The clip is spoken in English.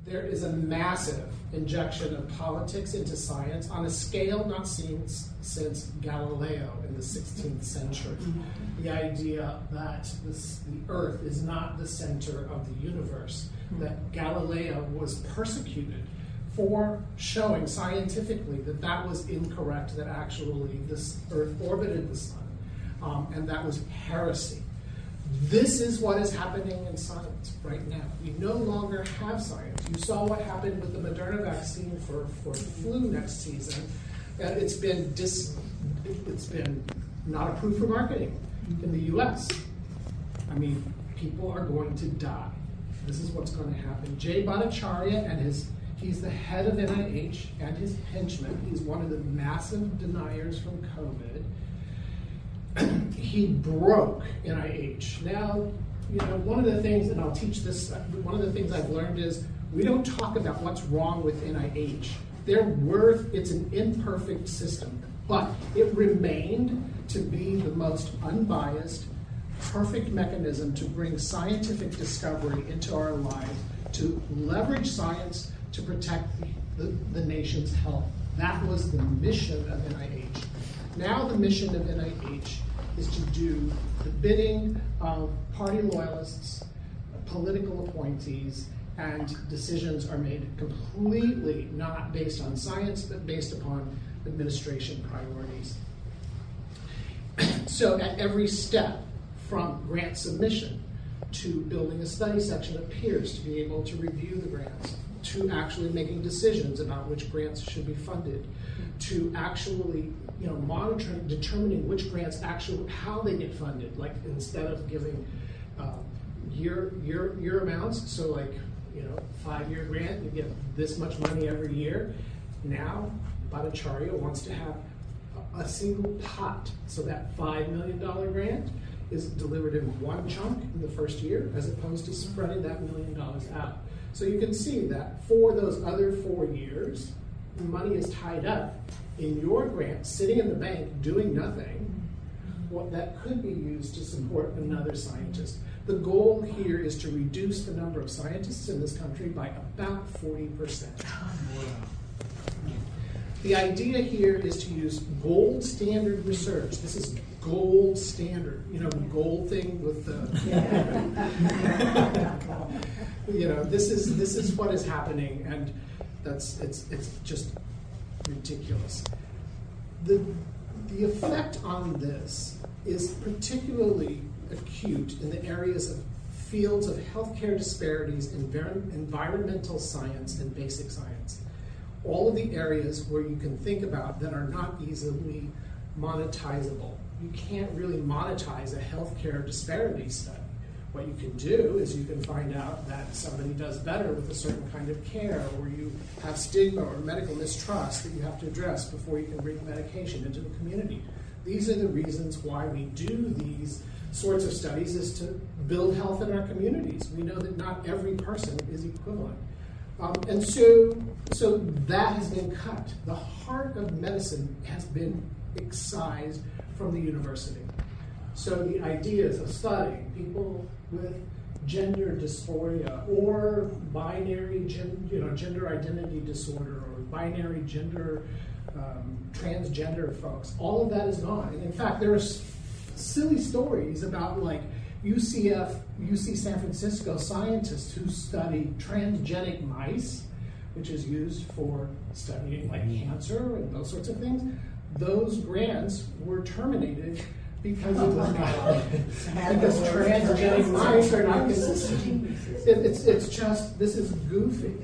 there is a massive injection of politics into science on a scale not seen since Galileo in the 16th century. The idea that the Earth is not the center of the universe, that Galileo was persecuted for showing scientifically that that was incorrect, that actually this Earth orbited the sun, and that was heresy. This is what is happening in science right now. We no longer have science. You saw what happened with the Moderna vaccine for flu next season. It's been not approved for marketing in the US. I mean, people are going to die. This is what's going to happen. Jay Bhattacharya and he's the head of NIH and his henchman. He's one of the massive deniers from COVID. He broke NIH. Now, one of the things, and I'll teach this, one of the things I've learned is we don't talk about what's wrong with NIH. It's an imperfect system, but it remained to be the most unbiased, perfect mechanism to bring scientific discovery into our lives, to leverage science to protect the nation's health. That was the mission of NIH. Now the mission of NIH is to do the bidding of party loyalists, political appointees, and decisions are made completely not based on science, but based upon administration priorities. So at every step, from grant submission to building a study section of peers to be able to review the grants, to actually making decisions about which grants should be funded, to actually monitoring, determining which grants actually, how they get funded. Like instead of giving year amounts, so like 5-year grant, you get this much money every year. Now Bhattacharya wants to have a single pot, so that $5 million grant is delivered in one chunk in the first year, as opposed to spreading that $1 million out. So you can see that for those other 4 years, the money is tied up in your grant, sitting in the bank, doing nothing, that could be used to support another scientist. The goal here is to reduce the number of scientists in this country by about 40%. The idea here is to use gold standard research. This is gold standard, the gold thing with the, this is what is happening, and it's just ridiculous. The effect on this is particularly acute in the areas of fields of healthcare disparities, environmental science, and basic science. All of the areas where you can think about that are not easily monetizable. You can't really monetize a healthcare disparity study. What you can do is you can find out that somebody does better with a certain kind of care, or you have stigma or medical mistrust that you have to address before you can bring medication into the community. These are the reasons why we do these sorts of studies, is to build health in our communities. We know that not every person is equivalent. And so that has been cut. The heart of medicine has been excised from the university. So the ideas of studying people with gender dysphoria or binary gender identity disorder or binary gender transgender folks, all of that is gone. And in fact, there are silly stories about like UC San Francisco scientists who study transgenic mice, which is used for studying like cancer and those sorts of things. Those grants were terminated because it was not, because transgenic mice are not consistent. It's just, this is goofy.